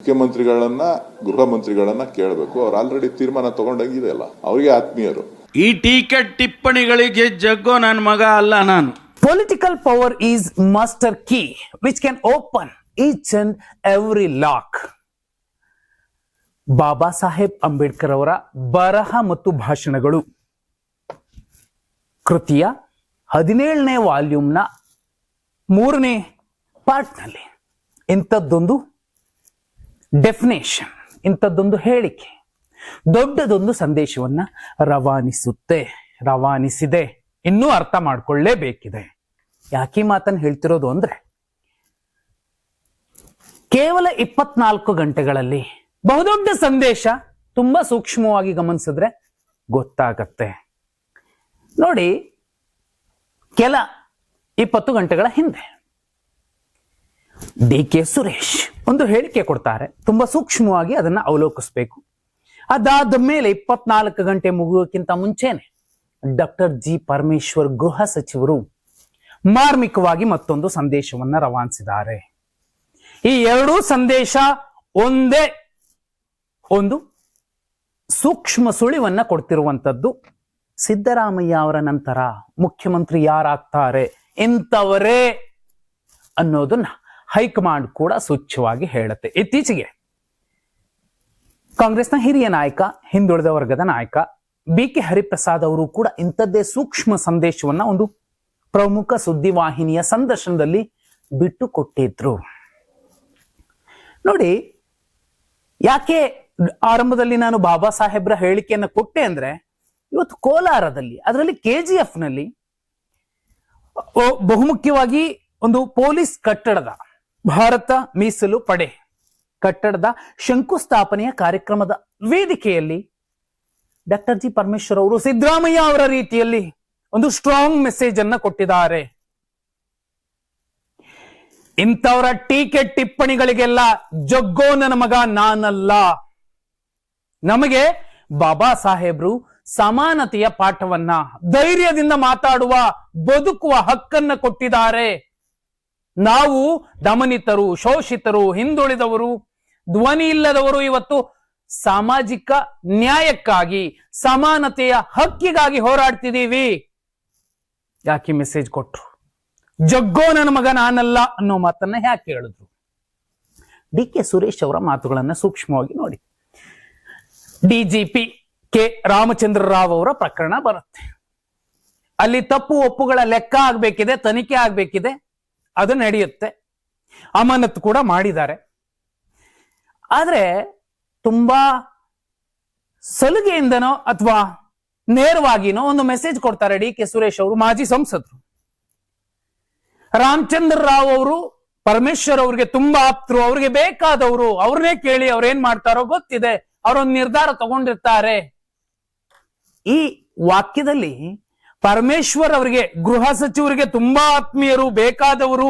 ಮುಖ್ಯಮಂತ್ರಿಗಳನ್ನ ಗೃಹ ಮಂತ್ರಿಗಳನ್ನ ಕೇಳಬೇಕು. ಅವ್ರು ಆಲ್ರೆಡಿ ತೀರ್ಮಾನ ತಗೊಂಡಂಗಿದೆ ಅಲ್ಲ, ಅವರಿಗೆ ಆತ್ಮೀಯರು. ಈ ಟೀಕೆ ಟಿಪ್ಪಣಿಗಳಿಗೆ ಜಗ್ಗೋ ನನ್ನ ಮಗ ಅಲ್ಲ ನಾನು. Political power is master key which can open each and every lock. Baba Saheb Ambedkar ಅವರ ಬರಹ ಮತ್ತು ಭಾಷಣಗಳು ಕೃತಿಯ 17ನೇ ವಾಲ್ಯೂಮ್ನ 3ನೇ ಪಾರ್ಟ್ನಲ್ಲಿ ಇಂಥದ್ದೊಂದು ಡೆಫಿನೇಷನ್, ಇಂಥದ್ದೊಂದು ಹೇಳಿಕೆ, ದೊಡ್ಡದೊಂದು ಸಂದೇಶವನ್ನ ರವಾನಿಸಿದೆ. ಇನ್ನೂ ಅರ್ಥ ಮಾಡ್ಕೊಳ್ಳೇಬೇಕಿದೆ. ಯಾಕೆ ಮಾತನ್ನು ಹೇಳ್ತಿರೋದು ಅಂದ್ರೆ, ಕೇವಲ 24 ಗಂಟೆಗಳಲ್ಲಿ ಬಹುದೊಡ್ಡ ಸಂದೇಶ ತುಂಬಾ ಸೂಕ್ಷ್ಮವಾಗಿ ಗಮನಿಸಿದ್ರೆ ಗೊತ್ತಾಗತ್ತೆ. ನೋಡಿ, ಕೆಲ 20 ಗಂಟೆಗಳ ಹಿಂದೆ DK ಸುರೇಶ್ ಒಂದು ಹೇಳಿಕೆ ಕೊಡ್ತಾರೆ. ತುಂಬಾ ಸೂಕ್ಷ್ಮವಾಗಿ ಅದನ್ನ ಅವಲೋಕಿಸ್ಬೇಕು. ಅದಾದ ಮೇಲೆ 24 ಗಂಟೆ ಮುಗುವುದಕ್ಕಿಂತ ಮುಂಚೆನೆ ಡಾಕ್ಟರ್ ಜಿ ಪರಮೇಶ್ವರ್ ಗೃಹ ಸಚಿವರು ಮಾರ್ಮಿಕವಾಗಿ ಮತ್ತೊಂದು ಸಂದೇಶವನ್ನ ರವಾನಿಸಿದ್ದಾರೆ. ಈ ಎರಡೂ ಸಂದೇಶ ಒಂದೇ ಒಂದು ಸೂಕ್ಷ್ಮ ಸುಳಿವನ್ನ ಕೊಡ್ತಿರುವಂತದ್ದು. ಸಿದ್ದರಾಮಯ್ಯ ಅವರ ನಂತರ ಮುಖ್ಯಮಂತ್ರಿ ಯಾರಾಗ್ತಾರೆ, ಇಂಥವರೇ ಅನ್ನೋದನ್ನ ಹೈಕಮಾಂಡ್ ಕೂಡ ಸ್ವಚ್ಛವಾಗಿ ಹೇಳುತ್ತೆ. ಇತ್ತೀಚೆಗೆ ಕಾಂಗ್ರೆಸ್ನ ಹಿರಿಯ ನಾಯಕ, ಹಿಂದುಳಿದ ವರ್ಗದ ನಾಯಕ BK ಹರಿಪ್ರಸಾದ್ ಅವರು ಕೂಡ ಇಂಥದ್ದೇ ಸೂಕ್ಷ್ಮ ಸಂದೇಶವನ್ನ ಒಂದು ಪ್ರಮುಖ ಸುದ್ದಿವಾಹಿನಿಯ ಸಂದರ್ಶನದಲ್ಲಿ ಬಿಟ್ಟು ಕೊಟ್ಟಿದ್ರು. ನೋಡಿ, ಯಾಕೆ ಆರಂಭದಲ್ಲಿ ನಾನು ಬಾಬಾ ಸಾಹೇಬ್ರ ಹೇಳಿಕೆಯನ್ನ ಕೊಟ್ಟೆ ಅಂದ್ರೆ, ಇವತ್ತು ಕೋಲಾರದಲ್ಲಿ, ಅದರಲ್ಲಿ KGF ನಲ್ಲಿ ಬಹುಮುಖ್ಯವಾಗಿ ಒಂದು ಪೊಲೀಸ್ ಕಟ್ಟಡದ, ಭಾರತ ಮೀಸಲು ಪಡೆ ಕಟ್ಟಡದ ಶಂಕುಸ್ಥಾಪನೆಯ ಕಾರ್ಯಕ್ರಮದ ವೇದಿಕೆಯಲ್ಲಿ ಡಾಕ್ಟರ್ ಜಿ ಪರಮೇಶ್ವರ್ ಅವರು ಸಿದ್ದರಾಮಯ್ಯ ಅವರ ರೀತಿಯಲ್ಲಿ ಒಂದು ಸ್ಟ್ರಾಂಗ್ ಮೆಸೇಜ್ ಅನ್ನ ಕೊಟ್ಟಿದ್ದಾರೆ. ಇಂಥವರ ಟೀಕೆ ಟಿಪ್ಪಣಿಗಳಿಗೆಲ್ಲ ಜಗ್ಗೋ ನನ್ನ ಮಗ ನಾನಲ್ಲ. ನಮಗೆ ಬಾಬಾ ಸಾಹೇಬ್ರು ಸಮಾನತೆಯ ಪಾಠವನ್ನ, ಧೈರ್ಯದಿಂದ ಮಾತಾಡುವ, ಬದುಕುವ ಹಕ್ಕನ್ನ ಕೊಟ್ಟಿದ್ದಾರೆ. ನಾವು ದಮನಿತರು, ಶೋಷಿತರು, ಹಿಂದುಳಿದವರು, ಧ್ವನಿ ಇಲ್ಲದವರು ಇವತ್ತು ಸಾಮಾಜಿಕ ನ್ಯಾಯಕ್ಕಾಗಿ, ಸಮಾನತೆಯ ಹಕ್ಕಿಗಾಗಿ ಹೋರಾಡ್ತಿದ್ದೀವಿ. ಯಾಕೆ ಮೆಸೇಜ್ ಕೊಟ್ರು? ಜಗ್ಗೋ ನನ್ನ ಮಗ ನಾನಲ್ಲ ಅನ್ನೋ ಮಾತನ್ನ ಯಾಕೆ ಹೇಳಿದ್ರು? DK ಸುರೇಶ್ ಅವರ ಮಾತುಗಳನ್ನ ಸೂಕ್ಷ್ಮವಾಗಿ ನೋಡಿ. DGP K ರಾಮಚಂದ್ರ ರಾವ್ ಅವರ ಪ್ರಕರಣ ಬರುತ್ತೆ. ಅಲ್ಲಿ ತಪ್ಪು ಒಪ್ಪುಗಳ ಲೆಕ್ಕ ಆಗ್ಬೇಕಿದೆ, ತನಿಖೆ ಆಗ್ಬೇಕಿದೆ, ಅದು ನಡೆಯುತ್ತೆ. ಅಮಾನತು ಕೂಡ ಮಾಡಿದ್ದಾರೆ. ಆದ್ರೆ ತುಂಬಾ ಸಲುಗೆಯಿಂದನೋ ಅಥವಾ ನೇರವಾಗಿನೋ ಒಂದು ಮೆಸೇಜ್ ಕೊಡ್ತಾರೆ DK ಸುರೇಶ್ ಅವರು, ಮಾಜಿ ಸಂಸದರು. ರಾಮಚಂದ್ರ ರಾವ್ ಅವರು ಪರಮೇಶ್ವರ್ ಅವ್ರಿಗೆ ತುಂಬಾ ಆಪ್ತರು, ಅವ್ರಿಗೆ ಬೇಕಾದವರು, ಅವ್ರನ್ನೇ ಕೇಳಿ ಅವ್ರೇನ್ ಮಾಡ್ತಾರೋ ಗೊತ್ತಿದೆ, ಅವರೊಂದು ನಿರ್ಧಾರ ತಗೊಂಡಿರ್ತಾರೆ. ಈ ವಾಕ್ಯದಲ್ಲಿ ಪರಮೇಶ್ವರ್ ಅವರಿಗೆ, ಗೃಹ ಸಚಿವರಿಗೆ ತುಂಬಾ ಆತ್ಮೀಯರು, ಬೇಕಾದವರು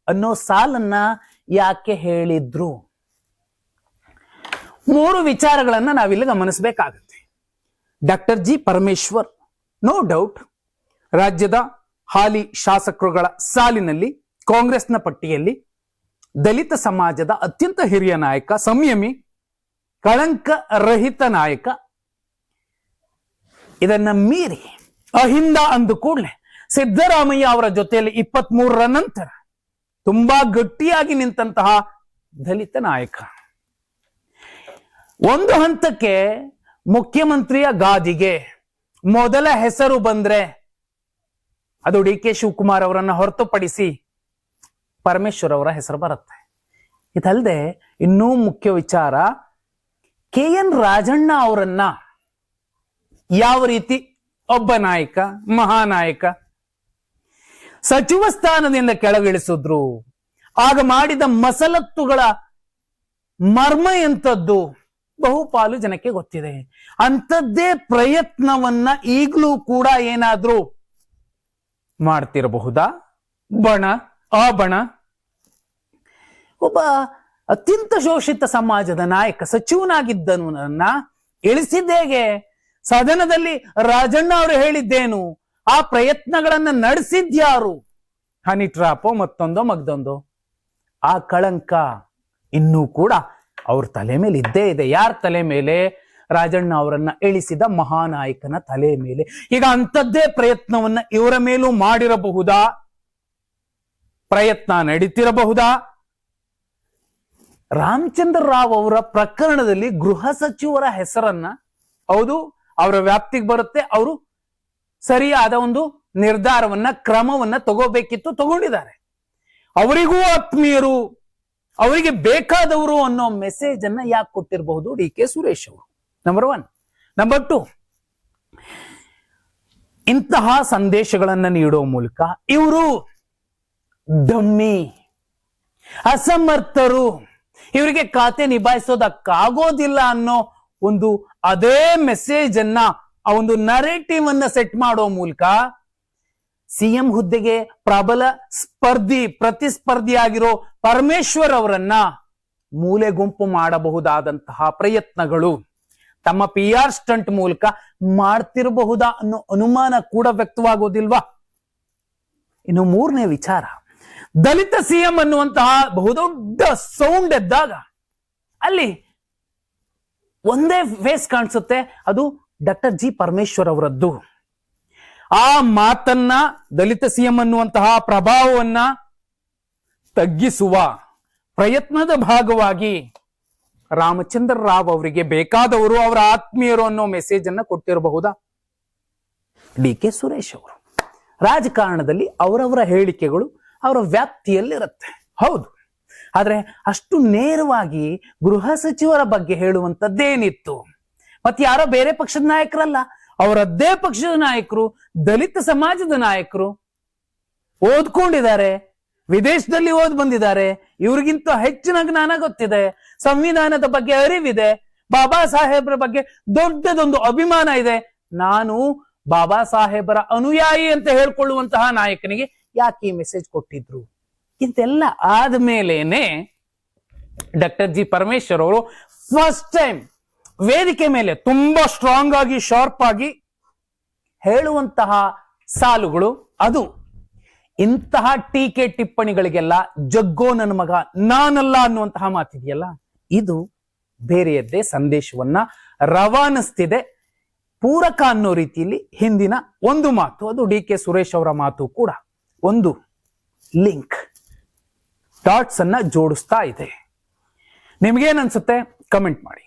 ಅನ್ನೋ ಸಾಲನ್ನ ಯಾಕೆ ಹೇಳಿದ್ರು? 3 ವಿಚಾರಗಳನ್ನ ನಾವಿಲ್ಲಿ ಗಮನಿಸಬೇಕಾಗುತ್ತೆ. Doctor G Parameshwar no doubt ರಾಜ್ಯದ ಹಾಲಿ ಶಾಸಕರುಗಳ ಸಾಲಿನಲ್ಲಿ, ಕಾಂಗ್ರೆಸ್ನ ಪಟ್ಟಿಯಲ್ಲಿ ದಲಿತ ಸಮಾಜದ ಅತ್ಯಂತ ಹಿರಿಯ ನಾಯಕ, ಸಂಯಮಿ, ಕಳಂಕ ರಹಿತ ನಾಯಕ. ಇದನ್ನ ಮೀರಿ ಅಹಿಂದ ಅಂದು ಕೂಡಲೇ ಸಿದ್ದರಾಮಯ್ಯ ಅವರ ಜೊತೆಯಲ್ಲಿ 23ರ ನಂತರ ತುಂಬಾ ಗಟ್ಟಿಯಾಗಿ ನಿಂತಹ ದಲಿತ ನಾಯಕ. ಒಂದು ಹಂತಕ್ಕೆ ಮುಖ್ಯಮಂತ್ರಿಯ ಗಾದಿಗೆ ಮೊದಲ ಹೆಸರು ಬಂದ್ರೆ ಅದು DK ಶಿವಕುಮಾರ್ ಅವರನ್ನ ಹೊರತುಪಡಿಸಿ ಪರಮೇಶ್ವರ್ ಅವರ ಹೆಸರು ಬರುತ್ತೆ. ಇದಲ್ಲದೆ ಇನ್ನೂ ಮುಖ್ಯ ವಿಚಾರ, KN ರಾಜಣ್ಣ ಅವರನ್ನ ಯಾವ ರೀತಿ ಒಬ್ಬ ನಾಯಕ, ಮಹಾನಾಯಕ, ಸಚಿವ ಸ್ಥಾನದಿಂದ ಕೆಳಗಿಳಿಸಿದ್ರು, ಆಗ ಮಾಡಿದ ಮಸಲತ್ತುಗಳ ಮರ್ಮ ಎಂಥದ್ದು ಬಹುಪಾಲು ಜನಕ್ಕೆ ಗೊತ್ತಿದೆ. ಅಂಥದ್ದೇ ಪ್ರಯತ್ನವನ್ನ ಈಗಲೂ ಕೂಡ ಏನಾದ್ರೂ ಮಾಡ್ತಿರಬಹುದಾ? ಆ ಬಣ ಒಬ್ಬ ಅತ್ಯಂತ ಶೋಷಿತ ಸಮಾಜದ ನಾಯಕ, ಸಚಿವನಾಗಿದ್ದನನ್ನ ಇಳಿಸಿದ್ದೇಗೆ? ಸದನದಲ್ಲಿ ರಾಜಣ್ಣ ಅವರು ಹೇಳಿದ್ದೇನು? ಆ ಪ್ರಯತ್ನಗಳನ್ನ ನಡೆಸಿದ್ಯಾರು? ಹನಿ ಟ್ರಾಪೋ ಮತ್ತೊಂದೋ ಮಗ್ದೊಂದೋ? ಆ ಕಳಂಕ ಇನ್ನೂ ಕೂಡ ಅವ್ರ ತಲೆ ಮೇಲೆ ಇದ್ದೇ ಇದೆ. ಯಾರ ತಲೆ ಮೇಲೆ? ರಾಜಣ್ಣ ಅವರನ್ನ ಇಳಿಸಿದ ಮಹಾನಾಯಕನ ತಲೆ ಮೇಲೆ. ಈಗ ಅಂಥದ್ದೇ ಪ್ರಯತ್ನವನ್ನ ಇವರ ಮೇಲೂ ಮಾಡಿರಬಹುದಾ? ಪ್ರಯತ್ನ ನಡೀತಿರಬಹುದಾ? ರಾಮಚಂದ್ರ ರಾವ್ ಅವರ ಪ್ರಕರಣದಲ್ಲಿ ಗೃಹ ಸಚಿವರ ಹೆಸರನ್ನ, ಹೌದು ಅವರ ವ್ಯಾಪ್ತಿಗೆ ಬರುತ್ತೆ, ಅವರು ಸರಿಯಾದ ಒಂದು ನಿರ್ಧಾರವನ್ನ ಕ್ರಮವನ್ನ ತಗೋಬೇಕಿತ್ತು, ತಗೊಂಡಿದ್ದಾರೆ. ಅವರಿಗೂ ಆತ್ಮೀಯರು, ಅವರಿಗೆ ಬೇಕಾದವರು ಅನ್ನೋ ಮೆಸೇಜ್ ಅನ್ನ ಯಾಕೆ ಕೊಟ್ಟಿರಬಹುದು ಡಿ ಕೆ ಸುರೇಶ್ ಅವರು? ನಂಬರ್ 1. ನಂಬರ್ 2, ಇಂತಹ ಸಂದೇಶಗಳನ್ನ ನೀಡೋ ಮೂಲಕ ಇವರು ಡಮ್ಮಿ, ಅಸಮರ್ಥರು, ಇವರಿಗೆ ಖಾತೆ ನಿಭಾಯಿಸೋದಕ್ಕಾಗೋದಿಲ್ಲ ಅನ್ನೋ ಒಂದು ಅದೇ ಮೆಸೇಜ್ ಅನ್ನ, ಆ ಒಂದು ನರೇಟಿವ್ ಅನ್ನ ಸೆಟ್ ಮಾಡೋ ಮೂಲಕ ಸಿಎಂ ಹುದ್ದೆಗೆ ಪ್ರಬಲ ಪ್ರತಿಸ್ಪರ್ಧಿಯಾಗಿರೋ ಪರಮೇಶ್ವರ್ ಅವರನ್ನ ಮೂಲೆ ಗುಂಪು ಮಾಡಬಹುದಾದಂತಹ ಪ್ರಯತ್ನಗಳು ತಮ್ಮ PR ಸ್ಟಂಟ್ ಮೂಲಕ ಮಾಡ್ತಿರಬಹುದಾ ಅನ್ನೋ ಅನುಮಾನ ಕೂಡ ವ್ಯಕ್ತವಾಗೋದಿಲ್ವಾ? ಇನ್ನು 3ನೇ ವಿಚಾರ, ದಲಿತ ಸಿಎಂ ಅನ್ನುವಂತಹ ಬಹುದೊಡ್ಡ ಸೌಂಡ್ ಎದ್ದಾಗ ಅಲ್ಲಿ ಒಂದೇ ಫೇಸ್ ಕಾಣಿಸುತ್ತೆ, ಅದು ಡಾಕ್ಟರ್ ಜಿ ಪರಮೇಶ್ವರ್ ಅವರದ್ದು. ಆ ಮಾತನ್ನ, ದಲಿತ ಸಿಎಂ ಅನ್ನುವಂತಹ ಪ್ರಭಾವವನ್ನ ತಗ್ಗಿಸುವ ಪ್ರಯತ್ನದ ಭಾಗವಾಗಿ ರಾಮಚಂದ್ರ ರಾವ್ ಅವರಿಗೆ ಬೇಕಾದವರು, ಅವರ ಆತ್ಮೀಯರು ಅನ್ನೋ ಮೆಸೇಜ್ ಅನ್ನ ಕೊಟ್ಟಿರಬಹುದಾ? ಡಿ ಕೆ ಸುರೇಶ್ ಅವರು ರಾಜಕಾರಣದಲ್ಲಿ ಅವರವರ ಹೇಳಿಕೆಗಳು ಅವರ ವ್ಯಾಪ್ತಿಯಲ್ಲಿರುತ್ತೆ, ಹೌದು. ಆದ್ರೆ ಅಷ್ಟು ನೇರವಾಗಿ ಗೃಹ ಸಚಿವರ ಬಗ್ಗೆ ಹೇಳುವಂತದ್ದೇನಿತ್ತು? ಮತ್ತೆ ಯಾರೋ ಬೇರೆ ಪಕ್ಷದ ನಾಯಕರಲ್ಲ, ಅವರದ್ದೇ ಪಕ್ಷದ ನಾಯಕರು, ದಲಿತ ಸಮಾಜದ ನಾಯಕರು, ಓದ್ಕೊಂಡಿದ್ದಾರೆ, ವಿದೇಶದಲ್ಲಿ ಓದ್ ಬಂದಿದ್ದಾರೆ, ಇವ್ರಿಗಿಂತ ಹೆಚ್ಚಿನ ಜ್ಞಾನ ಗೊತ್ತಿದೆ, ಸಂವಿಧಾನದ ಬಗ್ಗೆ ಅರಿವಿದೆ, ಬಾಬಾ ಸಾಹೇಬ್ರ ಬಗ್ಗೆ ದೊಡ್ಡದೊಂದು ಅಭಿಮಾನ ಇದೆ. ನಾನು ಬಾಬಾ ಸಾಹೇಬರ ಅನುಯಾಯಿ ಅಂತ ಹೇಳ್ಕೊಳ್ಳುವಂತಹ ನಾಯಕನಿಗೆ ಯಾಕೆ ಈ ಮೆಸೇಜ್ ಕೊಟ್ಟಿದ್ರು? ಇಂತೆಲ್ಲ ಆದ್ಮೇಲೇನೆ ಡಾಕ್ಟರ್ ಜಿ ಪರಮೇಶ್ವರ್ ಅವರು ಫಸ್ಟ್ ಟೈಮ್ ವೇದಿಕೆ ಮೇಲೆ ತುಂಬಾ ಸ್ಟ್ರಾಂಗ್ ಆಗಿ, ಶಾರ್ಪ್ ಆಗಿ ಹೇಳುವಂತಹ ಸಾಲುಗಳು, ಅದು ಇಂತಹ ಟೀಕೆ ಟಿಪ್ಪಣಿಗಳಿಗೆಲ್ಲ ಜಗ್ಗೋ ನನ್ನ ಮಗ ನಾನಲ್ಲ ಅನ್ನುವಂತಹ ಮಾತಿದೆಯಲ್ಲ, ಇದು ಬೇರೆಯದ್ದೇ ಸಂದೇಶವನ್ನ ರವಾನಿಸ್ತಿದೆ. ಪೂರಕ ಅನ್ನೋ ರೀತಿಯಲ್ಲಿ ಹಿಂದಿನ ಒಂದು ಮಾತು, ಅದು ಡಿ ಕೆ ಸುರೇಶ್ ಅವರ ಮಾತು ಕೂಡ ಒಂದು ಲಿಂಕ್, ಡಾಟ್ಸ್ ಅನ್ನ ಜೋಡಿಸ್ತಾ ಇದೆ. ನಿಮ್ಗೇನನ್ಸುತ್ತೆ? ಕಮೆಂಟ್ ಮಾಡಿ.